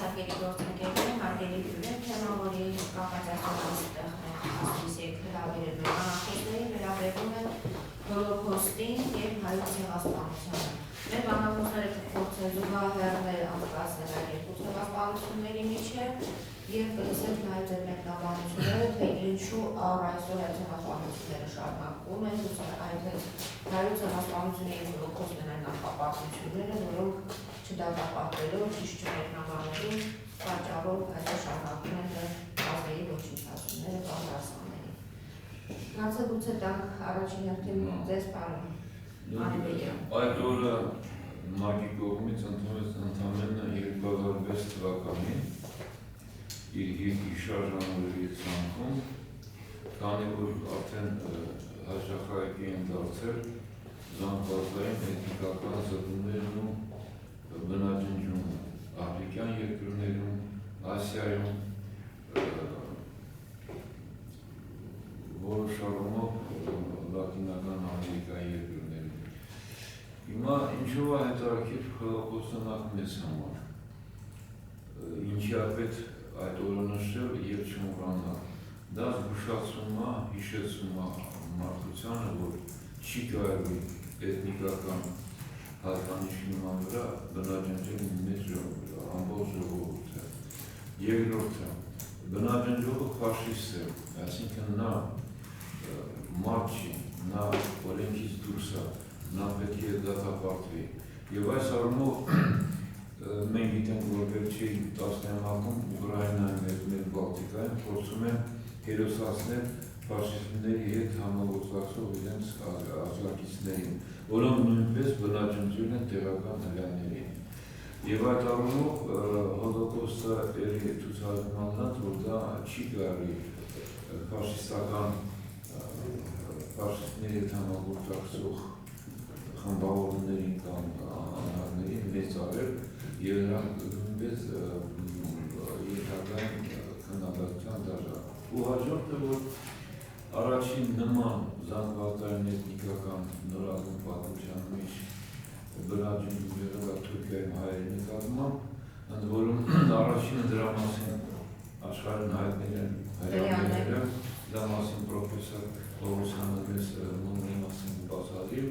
հարգելի գործընկերներ, հարգելի հյուրեր, թեման, որի կապված այստեղ ասպիսեք հրավերելու բանախոսների վերաբերում է հոլոքոստին և հայոց ցեղասպանությանը։ Մեր բանախոսները կփորձեն զուգահեռներ անցկացնել այդ երկու ցեղասպանությունների միջև և կլսենք նաև ձեր մեկնաբանությունները, թե ինչու առ այսօր այդ ցեղասպանությունները շարունակվում են, այդ հայոց ցեղասպանությունը և հոլոքոստն են նախապատվությունները, որոնք չդատապարտելով, ճիշտ չմեկնաբանելու պատճառով այսօր շարունակվում են ազգերի ոչնչացումները կամ դասաների։ Նախ գուցե տանք առաջին հերթին ձեզ պարոն Անիբեկյան։ Այդ օրը ՄԱԿ-ի կողմից ընդունվեց ընդամենը 2006 թվականին իր հիշարժանների ցանկում, քանի որ արդեն հաճախակի են դարձել զանգվածային էթնիկական զտումներն ու բնաջնջումը աֆրիկյան երկրներում, Ասիայում, որոշ առումով Լատինական Ամերիկայի երկրներում։ Հիմա ինչու է հետաքրքիր հոլոքոստը նախ մեզ համար, ինչի ապետ այդ օրը նշել և չմոռանալ։ Դա զգուշացում է, հիշեցում է մարդկությանը, որ չի կարելի էթնիկական հատկանիշի նման վրա բնաջնջել մեծ ամբողջ ժողովուրդը։ Երկրորդը, բնաջնջողը ֆաշիստ է, այսինքն նա մարդ չի, նա օրենքից դուրս է, նա պետք է դատապարտվի։ Եվ այս առումով մենք գիտենք, որ վերջի 10-րդ Ուկրաինայում և մեր Բալտիկայում փորձում են հերոսացնել ֆաշիստների հետ համագործակցող իրենց աջակիցներին, որոնք նույնպես բնաջնջել են տեղական հրեաներին։ Եվ այդ առումով հոլոքոստը ցուցադրումն է, որ դա չի կարելի ֆաշիստների հետ համագործակցող խմբավորումներին կամ անհատներին մեծարել և նրանք նույնպես ենթակային քննադատության դաշտ։ Ու հաջորդը, որ առաջին նման զանգվածային էթնիկական նորագույն պատմության մեջ բնաջնջում եղել է Թուրքիայում հայերի նկատմամբ, ընդ որում առաջինը դրա մասին աշխարհին հայտնել են հրեաները, դա մասին պրոֆեսոր Պողոսյանը մեզ նույնի մասին բացատրի,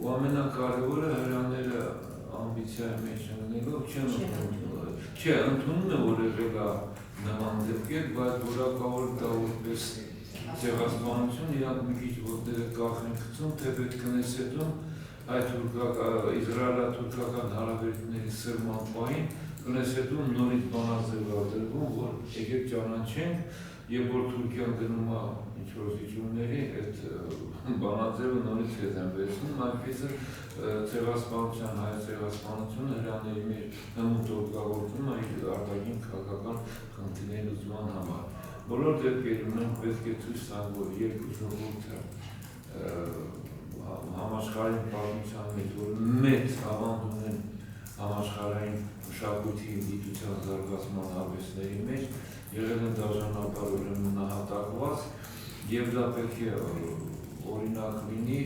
ու ամենակարևորը հրեաները ամբիցիայի մեջ ընկնելով չեն ընդունում, չէ, ընդունում է, որ եղել է նման դեպքեր, բայց որակավոր դա որպես ցեղասպանություն, իրանք մի քիչ որտեղ կախ են գցում, թե պետք կնեսետում այդ իսրայելա-թուրքական հարաբերությունների սրման պահին կնեսետում նորից բանաձև ադրվում, որ եկեք ճանաչենք, և որ Թուրքիան գնում է ինչ-որ զիջումների, այդ բանաձևը նորից հետ են վերցնում, այնպես ցեղասպանության, հայոց ցեղասպանությունը հրեաների մեջ հմուտ օգտագործում է իր արտաքին քաղաքական խնդիրների լուծման համար։ Բոլոր դեպքերում մենք պետք է ցույց տանք, որ երկու ժողովուրդը համաշխարհային պատմության մեջ, որ մեծ ավանդ ունեն համաշխարհային մշակույթի գիտության զարգացման արվեստների մեջ, եղել են դաժանաբար ուրեմն նահատակված, և դա պետք է օրինակ լինի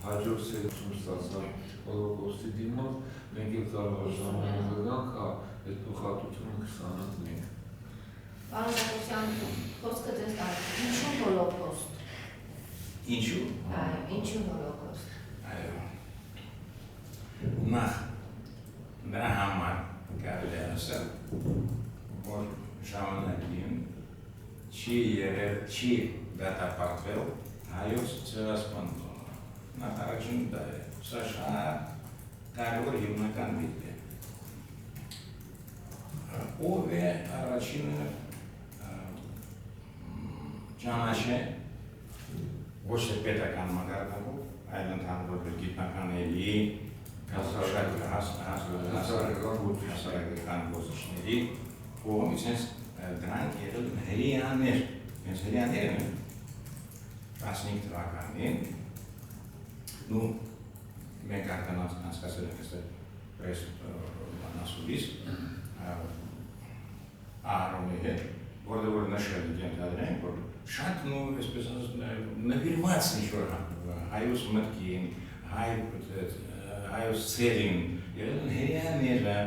հաջորդ սերուցում ստացան հոլոքոստի դիմաց, մենք էլ կարող է ժամանակ գանք, այդ փոխհատուցումը կստանանք։ Պարոն Ղուկասյան, խոսքը ձեզ տալիս, ինչու հոլոքոստ։ Ինչու։ Ինչու հոլոքոստ։ Նախ նրա համար կարելի է ասել, որ ժամանակին չի դատապարտվել հայոց ցեղասպանությունը։ Նախ առաջին դա է, սա շատ կարևոր հիմնական միտք է։ Ով է առաջինը ճանաչե ոչ թե պետական մակարդակով, այլ ընդհանուր գիտնականների, հասարակական գործիչների կողմից դրանք եղել են հրեաներ, հենց հրեաներն են 15 թվականին, մենք արդեն անցկացել ենք այստեղ պրես բանասուրից Ահարոնի հետ, որտեղ որ նշել ենթադրենք, որ շատ այսպես նվիրված ինչ-որ հայոց մտքին, հայոց ցեղին, եղել են հրեաները,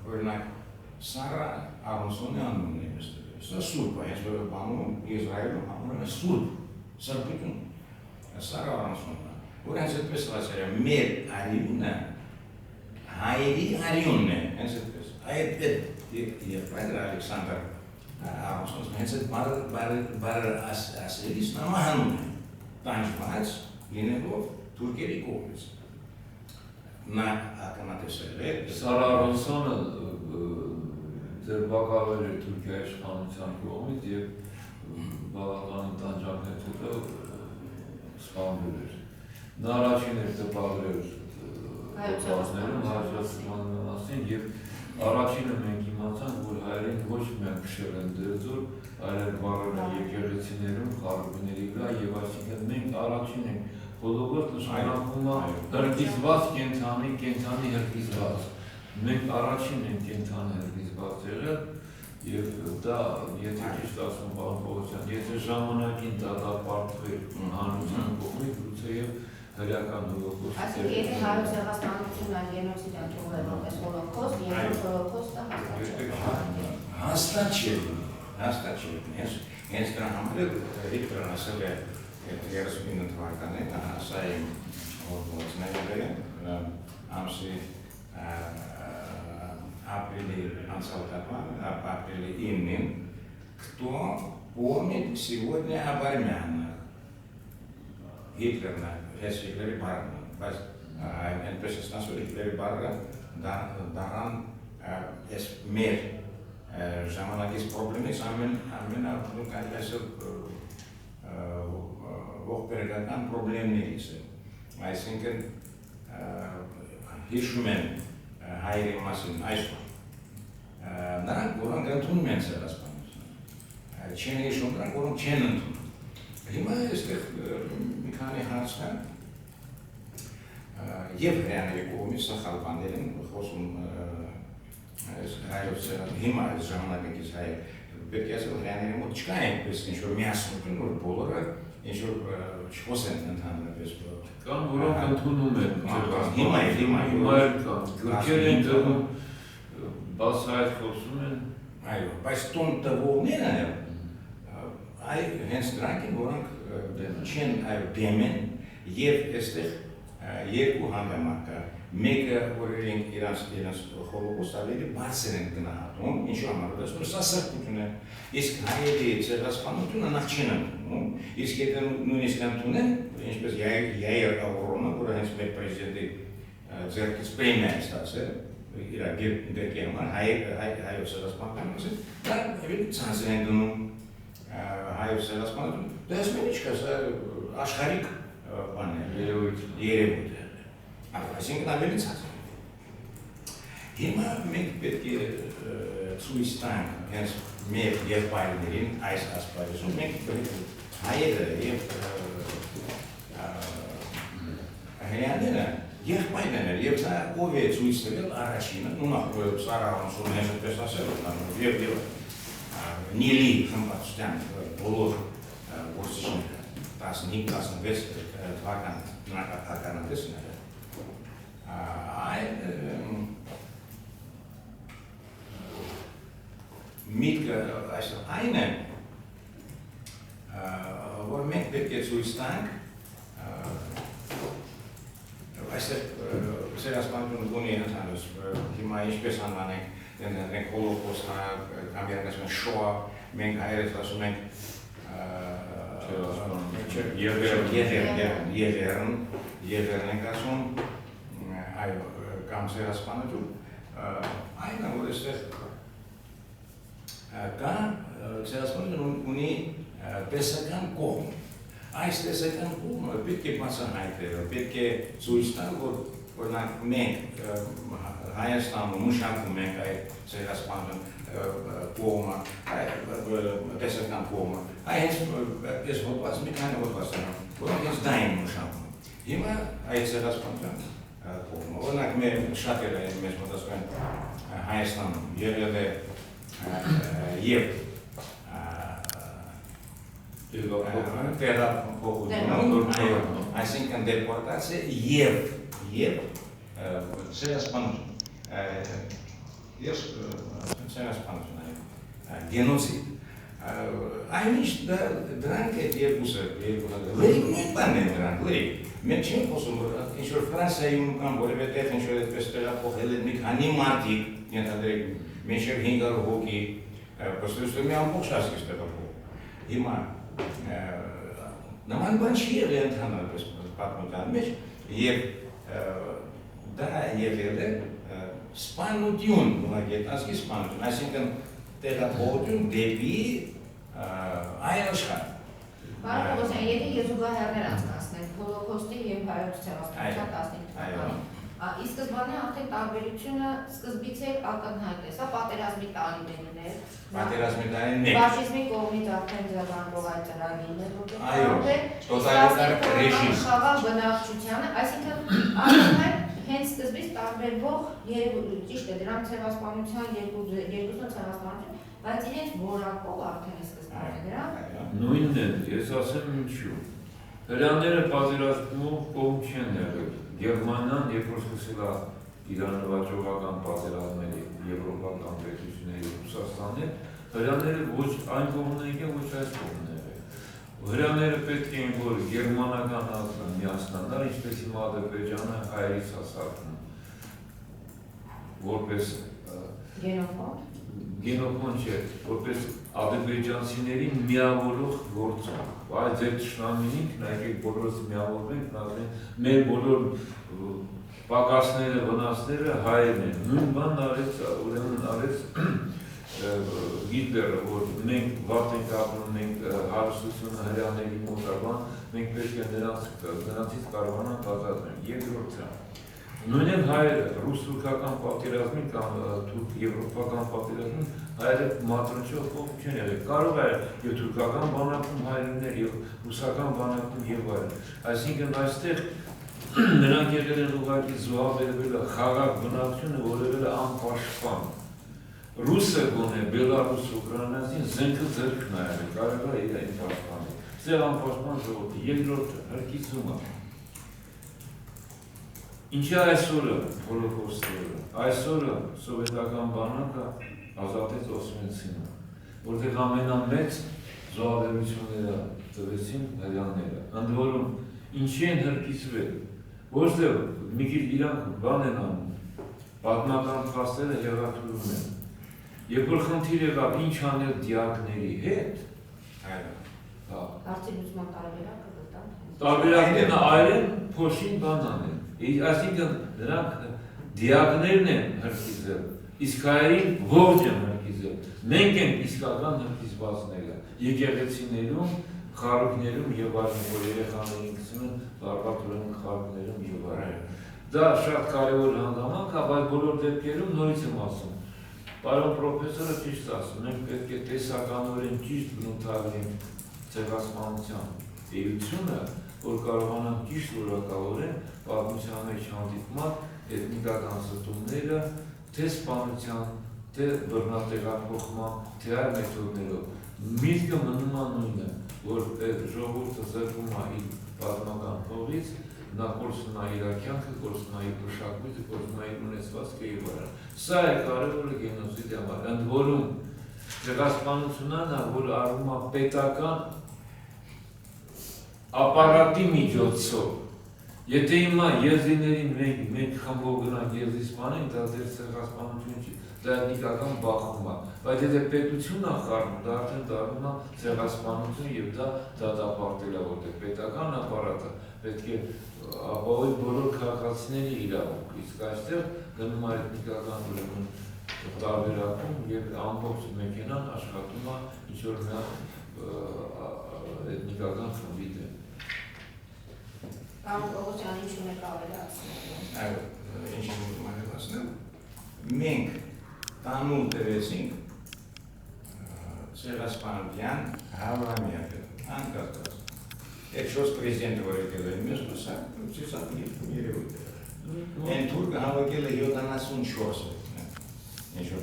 օրինակ Սարա Արոնսոնի անունն է նստել։ Սա սուրբ է, ես բանում Իսրայելում համարում է սուրբ, սրբություն։ Սարա Արոնսոնը, որ հենց այդպես ասել է, մեր արյունը հայերի արյունն է, հենց այդպես։ Այդ Եղբայր Ալեքսանդր Արոնսոնը հենց այդ բառը ասելիս նամահանում է, տանջված լինելով թուրքերի կողմից։ Նա ականատեսել է Սարա Արոնսոնը ձերբակալվել էր Թուրքիայի իշխանության կողմից եւ բավական տանջանքից հետո սպանվել էր։ Նա առաջին էր տպագրել հոդվածներում հայրենասիրության մասին եւ առաջինը մենք իմացանք, որ հայերեն ոչ միայն քշել են դերձոր, այլ բարել եկեղեցիներում, խարույկների վրա եւ այսինքն մենք առաջին ենք Հոլոկոստը նշանակում է հրկիզված կենդանի հրկիզված։ Մենք առաջին ենք կենդանի հրկիզված եղել եւ դա եթե ճիշտ ասում բան Պողոսյան, եթե ժամանակին դա պարտվեր հանրության կողմից, գուցե եւ հրեական հոլոկոստը։ Այսինքն եթե հայոց ցեղասպանությունը գենոցիդ է թողել որպես հոլոկոստ, երկրորդ հոլոկոստը հաստատ չէ։ Հենց դրա համար Վիկտորն ասել է 39 թվականին ասա իմ հոդվածները ամսի апреле, апреле 9, кто помнит сегодня об армянах? Гитлер, Гитлер и Барна. Энтузиаст нас Гитлер и Барна, даран мер ժամանակից պրոբլեմից ամենաքայլեսը ողբերգական պրոբլեմներից է։ Այսինքն հիշում են հայերի մասին այսօր։ Նրանք, որոնք ընդունում են ցեղասպանությունը, չեն հիշում նրանք, որոնք չեն ընդունում։ Հիմա այստեղ մի քանի հարց կա եւ հրեաների կողմից սխալ բաներ են խոսում հայոց հիմա այս ժամանակից հայ պետք է ասել հրեաների մոտ չկա այնպես ինչ-որ միասնություն, որ բոլորը ինչ-որ չխոսեն ընդհանրապես կան, որոնք ընդունում են հիմա կան, գրքեր են դնում, բացահայտ խոսում են այո, բայց տուն տվողները հենց դրանք են, որոնք չեն դեմ են եւ այստեղ երկու հանգամանք կա մեկը որ իրենց հոլոկոստը ավելի բարձր են գնահատում, ինչու համար որ սա սրբություն է, իսկ հայերի ցեղասպանությունը նախ չեն ընդունում, իսկ եթե նույնիսկ ընդունեն, ինչպես Յայիր Ավրոնը, որը հենց մեր պրեզիդենտի ձեռքից պրեմիա է ստացել, իր դերքի համար հայոց ցեղասպանությունը, դա ավելի ցանցեր են դնում հայոց ցեղասպանությունը, դա ասում ինչ կա, սա աշխարհիկ բան է, երևույթ է, այսինքն ավելի ցած է։ Հիմա մենք պետք է ցույց տանք հենց մեր եղբայրներին այս ասպարեզում, մենք հայերը եւ հրեաները եղբայրներ են, եւ սա ով է ցույց տվել առաջինը, նախ Սարա Արոնսոնը հենց այդպես ասել է, եւ Նիլի խմբակցության բոլոր գործիչները 15-16 թվական ականատեսները միտքը այն է, որ մենք պետք է ցույց տանք այստեղ ցեղասպանությունը ունի ընդհանուր հիմա ինչպես անվանենք հոլոկոստը կամ երբ շոա մենք հայերս ասում ենք Եղերն ենք ասում այո կամ ցեղասպանություն այն է որ այստեղ կա ցեղասպանությունը ունի տեսական կողմ այս տեսական կողմը պետք է բացահայտել պետք է ցույց տալ որ օրինակ մենք Հայաստանում մշակում ենք այդ ցեղասպանության կողմը տեսական կողմը այս հոդված մի քանի հոդվածներ որոնք հենց դա են մշակում հիմա այդ ցեղասպանության կողմը օրինակ մեր շատերը մեզ մտածում են Հայաստանում եղել է եւ տեղափոխություն այսինքն դեպորտացիա եւ ցեղասպանություն Ես ցեղասպանություն գենոցիդ այնիշ դրանք է երկուսը լրիվ նույն բանն են դրանք լրիվ մենք չենք խոսում ինչ-որ Ֆրանսիայում կամ որևէ տեղ ինչ-որ այդպես տեղափոխել են մի քանի մարդիկ ենթադրեք մինչև 500 հոգի պստոսը մի ամբողջ ազգ տեղափոխում հիմա նման բան չի եղել ընդհանրապես պատմության մեջ եւ դա եղել է սպանություն ուղղակի ազգի սպանություն այսինքն տեղափոխություն դեպի այլ աշխարհ Պարոն Պողոսյան, եթե եզուգահեռներ անցկացնենք Հոլոկոստի եւ հայոց ցեղասպանության 15 թվականին, ի սկզբանե արդեն տարբերությունը սկզբից էլ ակնհայտ է, սա պատերազմի տարիներն է։ Պատերազմի տարիներն է։ Ֆաշիզմի կողմից արդեն ձեռնարկող այդ ծրագիրն է, որտեղ այո, տոտալիտար ռեժիմ խաղաղ բնակչությանը, այսինքն ակնհայտ հենց սկզբից տարբերվող ճիշտ է, դրանք ցեղասպանության երկուսն ցեղասպանություն, բայց իրենց որակով արդեն է սկզբանե դրանք։ Նույնն է, ես ասեմ ինչու։ Հրեաները պատերազմով կողմ չեն եղել։ Գերմանիան, երբ որ սկսել է իր նվաճողական պատերազմների եվրոպական պետությունների Ռուսաստանի, հրեաները ոչ այն կողմն եկել, ոչ այս կողմն եղել։ Հրեաները պետք էին, որ գերմանական ազգը միացնանար, ինչպես հիմա Ադրբեջանը հայերից հասարակում, որպես գենոֆոն չէ, որպես ադրբեջանցիներին միավորող գործոն։ Այդ ձեր թշնամին, նայեք բոլորս միավորվենք, նայենք մեր բոլոր պակասները, վնասները հայերն են։ Նույն բանն արեց, ուրեմն արեց Հիտլերը, որ մենք վատ ենք ապրում, մենք հարստությունը հրեաների մոտաբան, մենք պետք է նրանցից կարողանանք ազատվել։ Երկրորդը նույն էլ հայերը ռուս-թուրքական պատերազմին կամ թուրք-եվրոպական պատերազմին հայերը մատրոչով կողմ չեն եղել։ Կարող է եւ թուրքական բանակում հայերներ եւ ռուսական բանակում եւ այլն։ Այսինքն այստեղ նրանք եղել են ուղղակի զոհաբերվել խաղաղ բնակչությունը, որ եղել է անպաշտպան։ Ռուսը գոնե Բելարուս ուկրաինացին զենքը ձեռք նայել, կարող է իրեն պաշտպանել։ Սա անպաշտպան ժողովուրդը, երկրորդը հրկիզումը։ Ինչի այսօրը հոլոկոստը, այսօրը սովետական բանակը ազատեց Օսվենցիմը, որտեղ ամենամեծ զոհաբերությունները տվեցին հրեաները։ Ընդ որում, ինչի են հրկիզվել, որտեղ մի քիչ իրանք բան են անում, պատմական փաստերը հեղափոխում են։ Երբ որ խնդիր եղավ ինչ անել դիակների հետ, Հարցի լուծման տարբերակը գտան։ տարբերակները այրեն, փոշին բան անեն։ Այսինքն նրանք դիակներն են հրկիզել, իսկ հայերին ողջ են հրկիզել։ Մենք ենք իսկական հրկիզվածները, եկեղեցիներում, խարույկներում եւ այլն, որ երեխաներին գցում են բարբառորեն խարույկներում եւ այլն։ Դա շատ կարևոր հանգամանք է, բայց բոլոր դեպքերում նորից եմ ասում։ Պարոն պրոֆեսորը ճիշտ ասում, մենք պետք է տեսականորեն ճիշտ բնութագրենք ցեղասպանության էությունը, որ կարողանանք ճիշտ որակավորեն պատմության մեջ հանդիպման էթնիկական զտումները, թե սպանության, թե բռնատեղափոխման, թե այլ մեթոդներով։ Միտքը մնում է նույնը, որ ժողովուրդը զրկում է իր պատմական հողից, նա կորցնում է իր կյանքը, կորցնում է իր մշակույթը, կորցնում է իր ունեցվածքը եւ այլն։ Սա է կարևորը գենոցիդի համար։ Ընդ որում ցեղասպանությունն է, որ արվում է պետական ապարատի միջոցով։ Եթե հիմա եզիներին մենք խմբով գնանք եզի սպանենք, դա ձեր ցեղասպանություն չի, դա էթնիկական բախում է։ Բայց եթե պետությունն է խառնում, դա արդեն դառնում է ցեղասպանություն եւ դա դատապարտել է, որտեղ պետական ապարատը պետք է ապահովի բոլոր քաղաքացիների իրավունք, իսկ այստեղ գնում է էթնիկական ուրեմն տարբերակում եւ ամբողջ մեքենան աշխատում է ինչ-որ մի էթնիկական խմբի դեմ։ Պարոն Պողոսյան, ինչ ունեք ավելացնել։ Այո, ինչ ուզում եմ ասել, մենք տանուլ տվեցինք ցեղասպանության հավանյակը, անկասկած։ Այդ շոս պրեզիդենտը, որ եկել է մեզ, սա ցույցած երևույթ է։ Այն թուրքը հավաքել է 74-ը,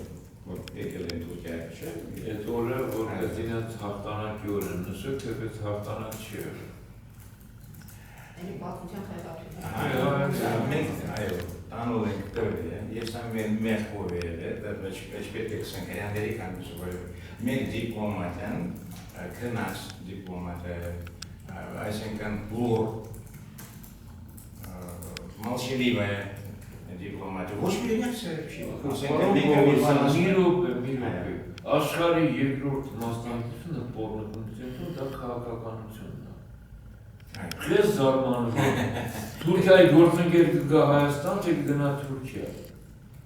որ եկել են Թուրքիա, չէ՞։ Այդ օրը, որպես իրենց հաղթանակի օր են նշել, թեպետ հաղթանակ չի եղել։ Էլի պատմության խեղաթյուրը։ Մենք, այո, տանուլ ենք տվել, ես մեր խորերը, պետք է կսենք հրաների կանուսը, որ մեր դիպլոմատյան, կնաս դիպլոմատը, այսինքն բլոր, молчаливая դիպլոմատը, ոչ մի Մի աշխարհի երկրորդ մասնակցությունը պոռնոգությունն դա քաղաքականությունն է։ Ես զարմանում եմ, Թուրքիայի գործընկեր կգա Հայաստան, թե կգնա Թուրքիա,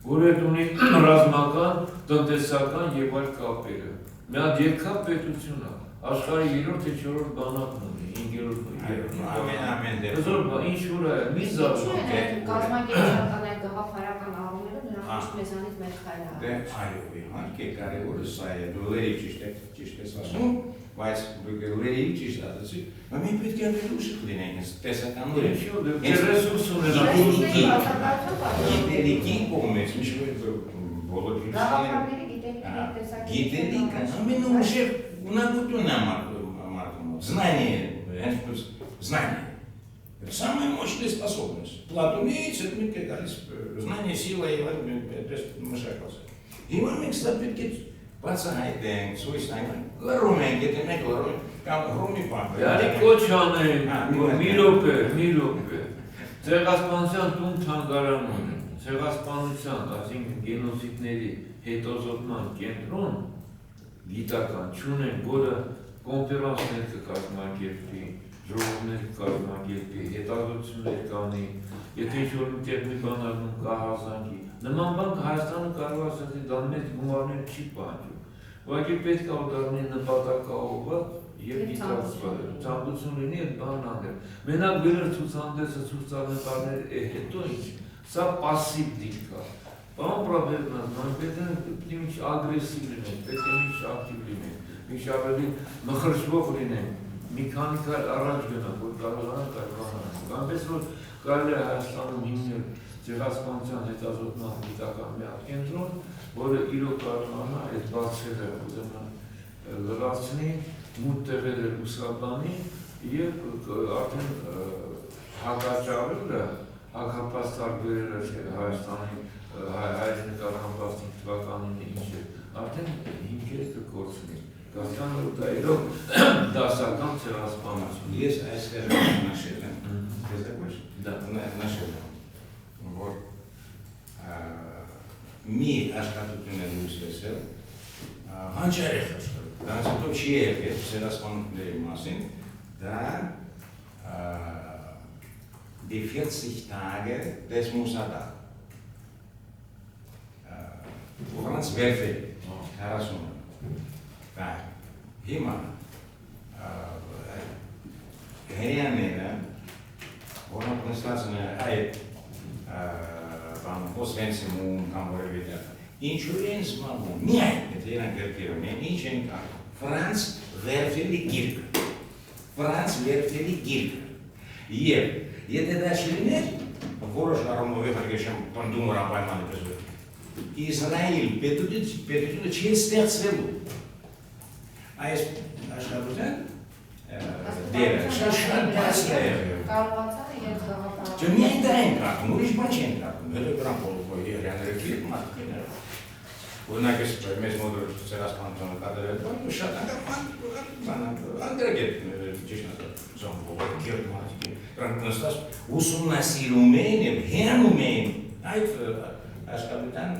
որ այդ ունի ռազմական, տնտեսական եւ այլ կապերը։ Մի հատ երկաթ պետություն է, աշխարհի 3-րդ թե 4-րդ բանակն ունի, 5-րդ ամեն ինչ որ է, մի զարմանում։ Կազմակերպչական այդ գաղափարական առումները նրանք մեզանից մեծ քայլ են։ Դե այո, իհարկե կարևորը սա է, դու լրիվ ճիշտ ես ասում, բայց լրիվ ճիշտ ասացի, բայց մենք պետք է ուշք լինենք, տեսական Ռեսուրս գիտելիքի կողմից, բոլոր գիտելիքը, ամենուշև ունակությունն է մարդում, знание. Самая мощная способность. Платон имеется, это гались знание, сила и мышакался. И мы, кстати, пацаны, свой стань, ларумен, где-то мег ларумен, там громи папа. Я кочаны, милопе. Ցեղասպանության տուն թանգարանում են, ցեղասպանության, այսինքն գենոսիդների հետազոտման կենտրոն գիտական չունեն, որը կոնֆերանսներ կկազմակերպի, ժողովներ կկազմակերպի, հետազոտություններ կանի, եթե ինչ-որ մի բան անում կահազանգի, նման բան Հայաստանը կարող ասել, դա մեծ գումարներ չի պահանջում, ուղղակի պետք է դառնի նպատակաուղղված եւ գիտակցված, ցանկություն լինի այդ բանն անել։ Մենակ վերջ ցուցահանդեսը ցուցանկարներ հետո ինչ, սա пассив դիրք է։ Բան պրոբլեմն է, պետք է ինչ ագրեսիվ լինենք, պետք է ինչ ակտիվ լինենք, ինչ ավելի մխրճվող լինենք, մի քանի քայլ առաջ գնանք, որ կարողանանք կարողանանք։ Այնպես որ կարելի է Հայաստանում հիմնել ցեղասպանության հետազոտման գիտական մի հատ կենտրոն, որը իրոք կարողանա այդ բացերը լրացնի, մութ տեղերը ուսաբանի եւ արդեն հակաճառելը, հակապաստարկները Հայաստանի հայրենիքարհամբաստիկ թվականին ինչ է, արդեն հիմքեր կկորցնի։ Կասկան որ դա իրոք դասական ցեղասպանություն։ Ես այստեղ նշել եմ, նշել եմ, որ մի աշխատություն է լույս տեսել, հանճարեղ աշխատություն, դրանց հետո չի եղել ցեղասպանությունների մասին, դա die 40 Tage des Musada. Franz Werfel, Harasuna. Հիմա հերյանները, որոնք նստած են այդ Օսվենցիմում կամ որևէտեղ, ինչու են զբաղվում, միայն եթե իրենք գրքերում են, ինչ են կարող, Franz Werfel-ի գիրքը, Franz Werfel-ի գիրքը, և եթե դա չլիներ, որոշ առումով իհարկե չեմ պնդում որ անպայման է Իսրայել պետությունը չի ստեղծվելու այս աշխատության դերը շատ բաց է եղել։ Կարողացան իրենց գաղափարը։ Չէ, միայն դա են կարում, ուրիշ բան չեն կարում։ Հետո դրանք բոլորը հրաները գիրք մարդիկները։ Օրինակ ես մեզ մոտ ցեղասպանությունը կատարել, բայց շատ անդրագետ ճիշտ ասած զոհ գիրք մարդիկ։ Դրանք նստած ուսումնասիրում են եւ հենում են այդ աշխատության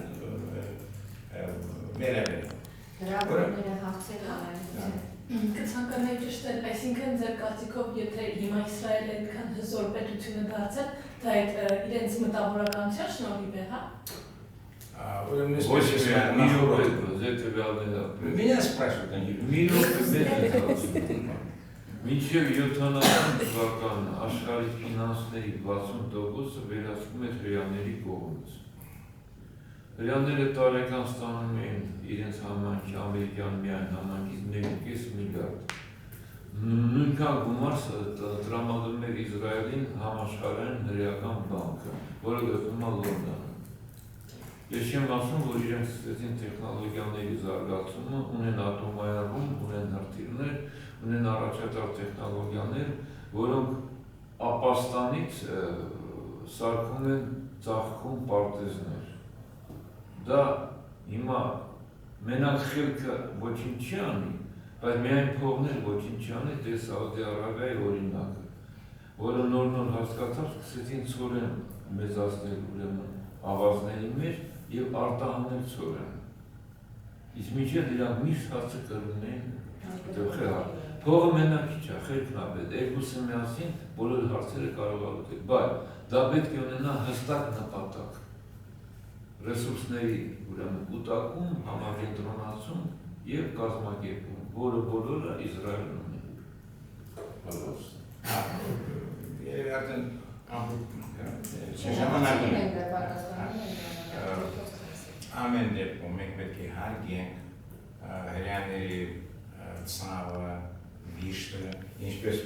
վերաբերյալ։ Հրավերները հաղթել անեն։ Կցանկանայի ճշտել, այսինքն ձեր կարծիքով, եթե հիմա Իսրայելը այդքան հզոր պետություն է դարձել, դա այդ իրենց մտավորականության շնորհիվ է, հա? Ոչ Меня спрашивают, Մինչև 70 թվական աշխարհի ֆինանսների 60%-ը վերածվում է հрьяաների կողմից։ Հрьяաները տարեկան ստանում էին իրենց համայնքի ամերիկյան միայն համայնքից 1.5 միլիարդ։ Նույնքան գումար տրամադրում էր Իսրայելին համաշխարհային հրեական բանկը, որը գտնվում է Լոնդոնում։ Ես չեմ ասում, որ իրենք ստեցին տեխնոլոգիաների զարգացումը, ունեն ատոմայարում, ունեն հրթիռներ, ունեն առաջատար տեխնոլոգիաներ, որոնք ապաստանից սարքում են ծաղկում պարտեզներ։ դա հիմա մենակ խելքը ոչինչ չի անի, բայց միայն փողն էլ ոչինչ չի անի, դե Սաուդի Արաբիայի օրինակը, որը նոր հասկացավ, սկսեցին ցորեն մեծացնել ուրեմն ավազների մեջ եւ արտահանել ցորեն։ Իսկ մինչև դրանք միշտ հարցը կրում էին փողը մենակ չէ, խելքն է պետք, երկուսը միասին բոլոր հարցերը կարող է լուծել, բայց դա պետք է ունենա հստակ նպատակ։ Ռեսուրսների ուրեմն կուտակում, համակենտրոնացում եւ կազմակերպում, որը բոլորը Իսրայելն ունի։ Երևի արդեն ժամանակում ամեն դեպքում մենք պետք է հարգենք հրեաների ցավը, վիշտը, ինչպես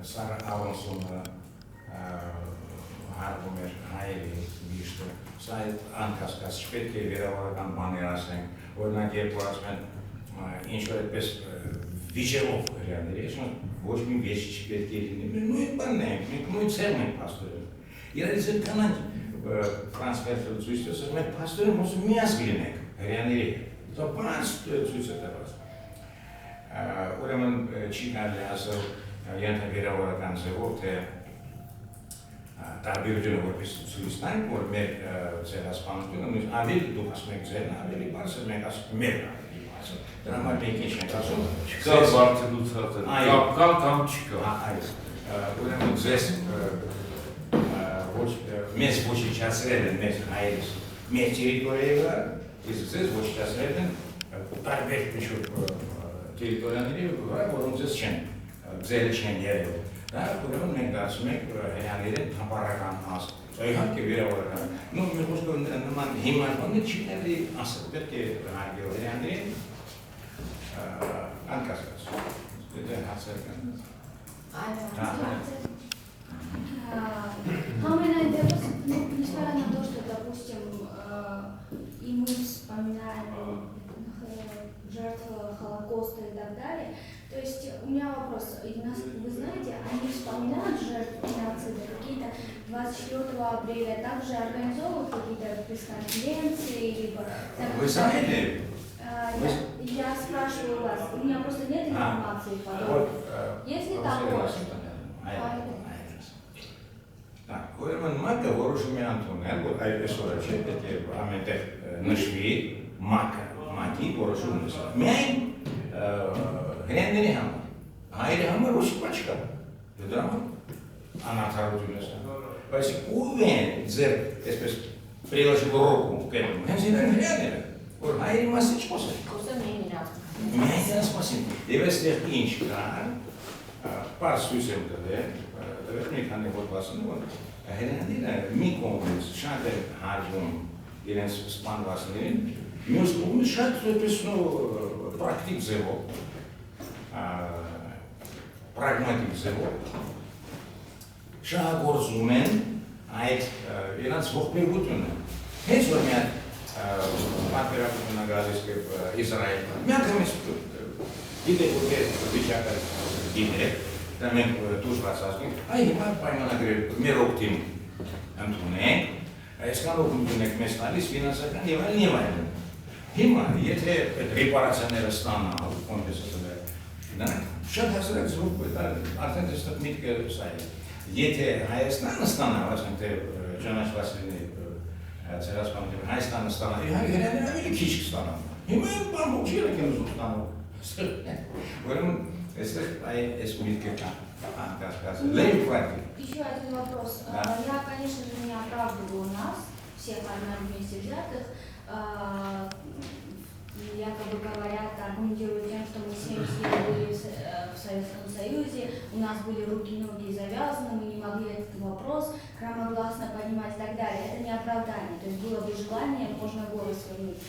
Սարա Ավոնսոնը հարգում էր հայերի վիշտը, սա անկասկած չպետք է վերավարական բաներ ասենք, օրինակ երբ որ ասում են ինչ-որ այդպես վիճելով հրեաների, ոչ մի վեճ չպետք է լինի, մենք նույն բանն ենք, մենք նույն ցեղն ենք փաստորեն։ Իրարից են կանանց Ֆրանս Վերֆելը ցույց տալիս, մենք փաստորեն ոնց միասին լինենք հրեաների հետ։ Դա բանս ցույց է տալիս։ Ուրեմն չի կարելի ասել ենթավերավորական ձևով, թե տարբերությունը որպես ցույց տանք, որ մեր ցեղասպանությունը ավելի դուք ասում եք ձերն ավելի բարձր, մենք ասում մեր ավելի բարձր։ Դրա համար մենք ինչ ենք ասում, չկա բարձրացած, կամ չկա։ Ուրեմն ձեզ մեզ ոչնչացրել են մեր հայերս մեր տերիտորիայի վրա, իսկ ձեզ ոչնչացրել են տարբեր տերիտորիաների վրա, որոնց ձեզ չեն, ձերը չեն եղել։ Դա ուրեմն մենք դարձում ենք հրեաների համբարական հաստ, իհարկե վերավորական։ Մի խոսքով նման հիմար բաներ չի պետք է ասել, պետք է հարգել հրեաներին անկասկած։ Դե հասել կան։ Համենայն դեպս, несмотря на то, что, допустим, и мы вспоминаем жертв Холокоста и так далее, то есть у меня вопрос, вы знаете, они вспоминают жертв геноцида, какие-то 24 апреля, также организовывают какие-то пресс-конференции, либо... Вы знаете? Я спрашиваю вас, у меня просто нет информации подобной. Если такое... Ուրեմն մակը որոշում է ընդունել, որ այդպես օրը չէ, պետք է ամենտեղ նշվի մակի որոշումն է։ Միայն հրեաների համար, հայերի համար ոչ մի չկա։ Դրա համար անարդարություն է սա։ Բայց ով են ձեր այսպես приложил руку к этому, հենց իրեն հրեաները, որ հայերի մասին չխոսեն։ Խոսեմ միայն իրաց։ Միայն իրաց մասին։ Եվ այստեղ ինչ կա, պարզ ցույց եմ տվել, մի քանի հոդվածում, որ հրեաները մի կողմից շատ են հարգում իրենց սպանվածներին, մյուս կողմից շատ այդպես պրակտիկ ձևով, պրագմատիկ ձևով շահագործում են այդ իրենց ողբերգությունը։ Հենց որ մի պատվիրակությունը գալիս Իսրայել, միանգամից գիտեք, որ վիճակը գիտեք, դա մենք դուրս ասենք, այ հիմա պայմանագրեր մեր օգտին ընդունենք, այսքան օգնում ենք մեզ տալիս ֆինանսական եւ այլն։ Հիմա եթե այդ ռեպարացիաները ստանալ, ոնց ասել, դա շատ հասարակ զուգ է, արդեն դες միտքը սա է։ Եթե Հայաստանը ստանա, ասենք թե ճանաչված լինի ցեղասպանությունը, Հայաստանը ստանա, իհարկե ավելի քիչ կստանա։ Հիմա բամբուկ չենք ուզում ստանալ։ Ուրեմն այստեղ այս միտքը կա, անկասկած, լեյֆակի։ Еще один вопрос. Я, конечно же, не оправдываю нас, всех вместе взятых, якобы говорят, аргументируют тем, что мы 70 лет были в Советском Союзе, у нас были руки и ноги завязаны, мы не могли этот вопрос громогласно поднимать и так далее. Это не оправдание, то есть было бы желание, можно голос вернуть.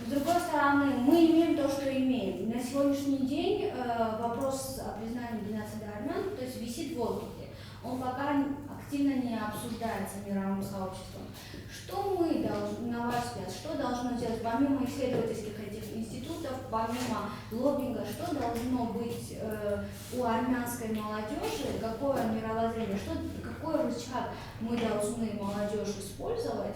С другой стороны, мы имеем то, что имеем. На сегодняшний день вопрос о признании геноцида армян, то есть висит в воздухе. Он пока активно не обсуждается мировым сообществом. Что мы должны, на ваш взгляд, что должно делать, помимо исследовательских этих институтов, помимо лоббинга, что должно быть у армянской молодежи, какое мировоззрение, какой рычаг мы должны молодежь использовать,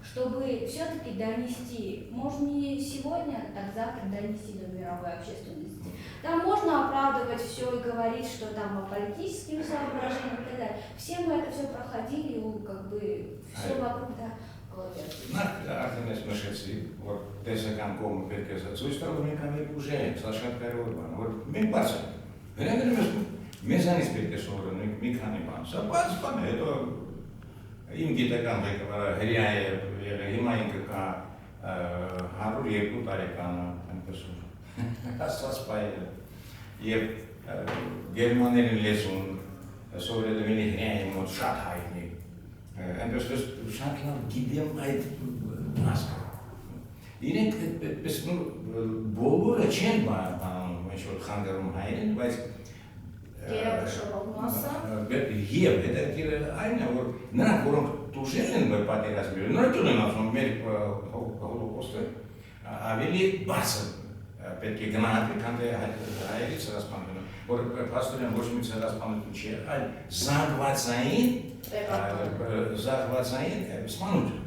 чтобы все-таки донести, может не сегодня, так завтра донести до мировой общественности. Там можно оправдывать все и говорить, что там по политическим соображениям и так далее. Все мы это все проходили, как бы все вокруг, да. Արտեմես Մշեցի, որ տեսական կողմը պետք է ցույց տա, որ մենք ամեն ուժեր ենք, սա շատ կարևոր բան, որ մենք բաց ենք։ Վերաբերում մեզանից պետք է սովորենք մի քանի բան։ Սա բաց բան է, հետո իմ գիտական ղեկավարը հրյա է եղել, հիմա ինքը կա 102 տարեկան այնպես որ աստված պայել եւ գերմաներեն լեզուն սովորել եմ հրյայի մոտ շատ հայտնի այնպես որ շատ լավ գիտեմ այդ մասը իրենք այդպես բոլորը չեն բանում ինչ-որ խանգարում հայերեն, բայց Գերակշռող մասը եւ հետաքրքիրը այն է, որ նրանք, որոնք տուժել են պատերազմի, նրանք են ասում մեր հոլոկոստը ավելի բարձր պետք է գնահատել, քան թե հայերի ցեղասպանությունը, որ փաստորեն ոչ մի ցեղասպանություն չի, այլ զանգվածային սպանություն,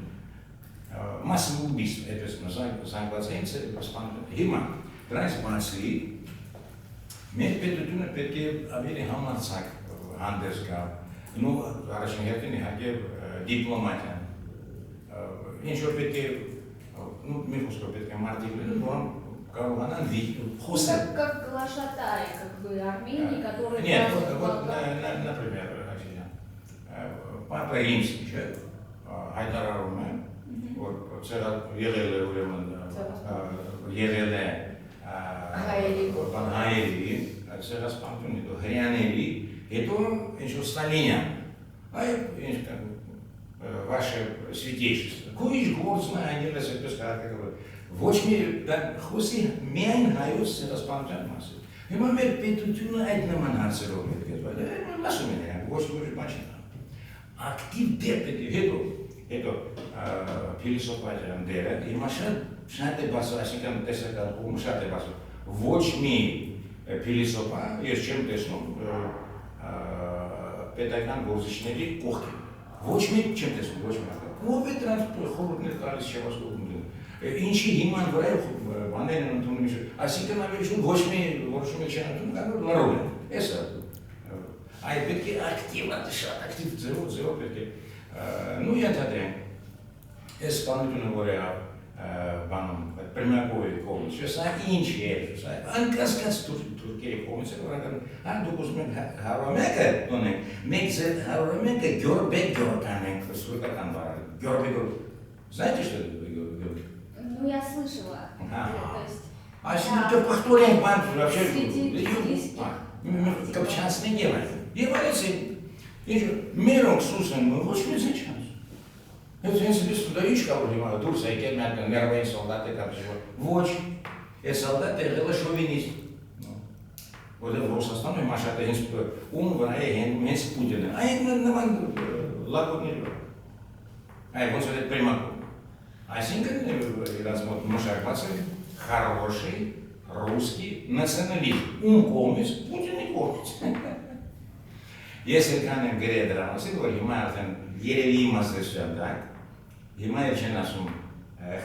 massive убийство, այդպես զանգվածային սպանություն։ Հիմա դրանից բացի մեր պետությունը պետք է ավելի համարձակ հանդես գա, առաջին հերթին իհարկե դիպլոմատիան, ինչ որ պետք է, մի խոսքով պետք է մարդիկ լինեն, որոնք կարողանան խոսել։ Как глашатаи, как бы Армении, которые... Нет, вот, например, Папа Римский, հայտարարում է, որ եղել է ուրեմն եղել է հայերի, ցեղասպանություն, հետո հрьяաների, հետո ինչ-որ Ստալինյան, այդ ваше святейшество, քույր գործն է այնպես այդպես կարակակը, ոչ մի խոսի միայն հայոց ցեղասպանության մասին։ Հիմա մեր պետությունը այդ նման հարցերով պետք է զբաղվի, ասում են նրանք, ոչ մի բան չի անում։ Ակտիվ դեր պետք է հետո փիլիսոփայական դերը հիմա շատ է բացում, այսինքն տեսական կողմը շատ է բացում։ Ոչ մի փիլիսոփա ես չեմ տեսնում պետական գործիչների կողքին։ Ոչ մի չեմ տեսնում, ոչ մի։ Ո՞վ է դրանց խորհուրդներ տալիս չեղոսկողում։ Ինչի հիման վրա բաներ են ընդունում, այսինքն ավելի շուտ ոչ մի որոշում չեն ընդունում, կարող լարով են։ Էսա այդ պետք է շատ ակտիվ ձևով պետք է ենթադրենք, այս սպանությունը, որ է բանում, Պրիմակովի կողմից, սա ինչ է, անկասկած թուրքերի կողմից է, որ դուք ուզում եք հարվամեկը տոնենք, մենք ձեր հարվամեկը գյորբեկ կանենք, սուրկական բարը, գյորբեկ, знаете, что это գյորբեկ? Ну, я слышала. Այսինքն պախտորեն բան, вообще, կապչանցն են եղան, և արեցին, մերոնք սուս են, ոչ մի ձեն չանց։ Ես հենց դա ինչ կարող հիմա դուրս է եկել մի ներվային սոլդատ է կամ ինչ-որ, ոչ, այս սոլդատ եղել է շովինիստ, որտեղ Ռուսաստանում հիմա շատ է հենց ում վրա է հենց Պուտինը, այն նման լագոտների վրա, այն ոնց է Պրիմակով, այսինքն իրաց մոտ մշակված է хороший ռուսկի նացիոնալիզմ, ում կողմից, Պուտինի կողմից։ Ես եկան եմ գրել դրա մասին, որ հիմա արդեն երևի իմաստեցության դակ, հիմա էլ չեն ասում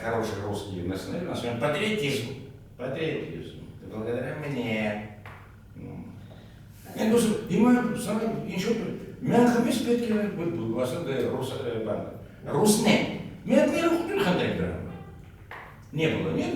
хороший русский национализм, ասում են patriotism, благодаря мне։ Են դուսում, հիմա ինչ-որ, մենք հմից պետք է ասել ռուսնեն, մենք ներուխտություն խնդրենք դրա։ Не было, нет,